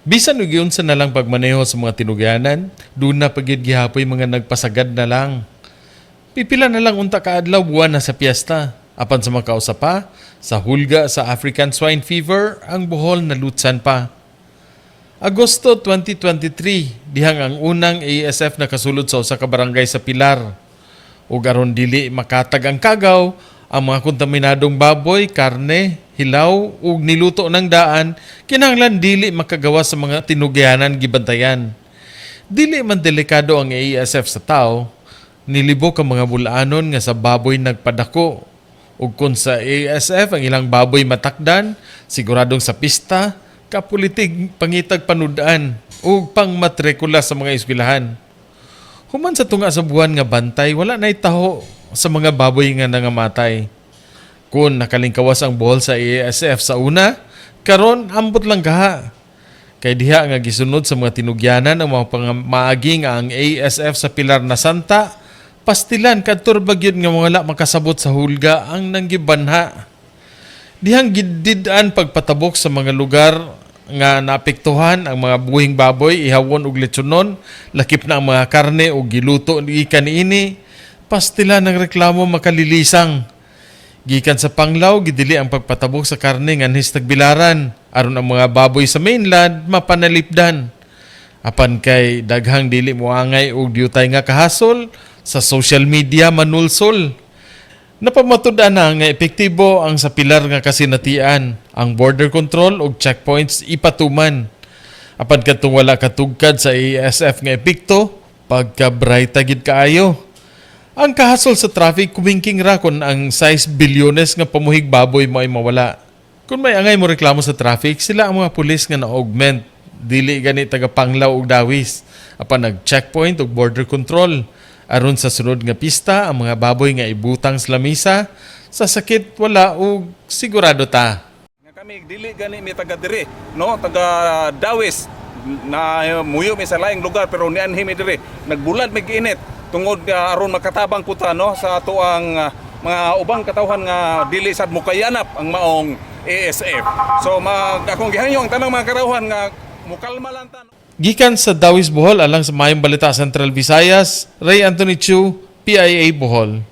Bisan og sa na lang pagmaneho sa mga tinugyanan, doon na pagid gihapoy mga nagpasagad na lang. Pipila na lang unta ka adlaw buwan na sa piyesta. Apan sa mga kausapa, sa hulga sa African Swine Fever, ang Bohol nalutsan pa. Agosto 2023, dihang ang unang ASF nakasulod sa usa ka barangay sa Pilar. Ug aron dili makatag ang kagaw, ang mga kontaminadong baboy, karne, hilaw ug niluto ng daan kinahanglan dili makagawa sa mga tinugyanan gibantayan. Dili man delikado ang ASF sa tao, nilibok ang mga bulanon nga sa baboy nagpadako. Ug kung sa ASF ang ilang baboy matakdan, siguradong sa pista, kapulitig pangitag panudaan ug pangmatrikula sa mga eskwelahan. Human sa tunga sa buwan nga bantay, wala na'y taho sa mga baboy nga nangamatay. Kung nakalingkawas ang Bohol sa ASF sa una, karon ambot lang kaha. Kay diha nga gisunod sa mga tinugyanan ang mga maagi nga ang ASF sa Pilar na Santa, pastilan kadto bagyod nga wala makasabot sa hulga ang nanggibanha. Dihang gididan pagpatabok sa mga lugar nga naapektuhan ang mga buhing baboy, ihawon ug lechonon, lakip na ang mga karne ug giluto gikan niini, pastilan ng reklamo makalilisang. Gikan sa Panglaw, gidili ang pagpatabok sa karne nganhis tagbilaran aron ang mga baboy sa mainland mapanalipdan. Apan kay daghang dili moangay og diutay nga kahasol, sa social media manulsol. Napamatud-an na nga epektibo ang sa pilar nga kasinatian, ang border control ug checkpoints ipatuman. Apan kadtong wala katugkad sa ASF nga epekto, pagka-brighta gid kaayo. Ang kahasol sa traffic kumingking ra kon ang 6 bilyones nga pamuhig baboy mo ay mawala. Kung may angay mo reklamo sa traffic, sila ang mga pulis nga na-augment. Dili gani taga Panglaw ug Dauis. Apan nag-checkpoint ug border control. Aron sa sunod nga pista, ang mga baboy nga ibutang sa lamisa, sa sakit wala ug sigurado ta. Kami dili gani mi taga diri, no? Taga Dauis na muyo mi sa laing lugar pero nianhi mi diri. Nagbulad mi giinit tungod aron makatabang puta no sa ato ang mga ubang katawhan nga dili sad mukayanap ang maong ASF. So akong gihanyo ang tanang mga katawhan nga mukalma lang ta. Gikan sa Dauis Bohol alang sa Maayong Balita Central Visayas, Ray Anthony Chu, PIA Bohol.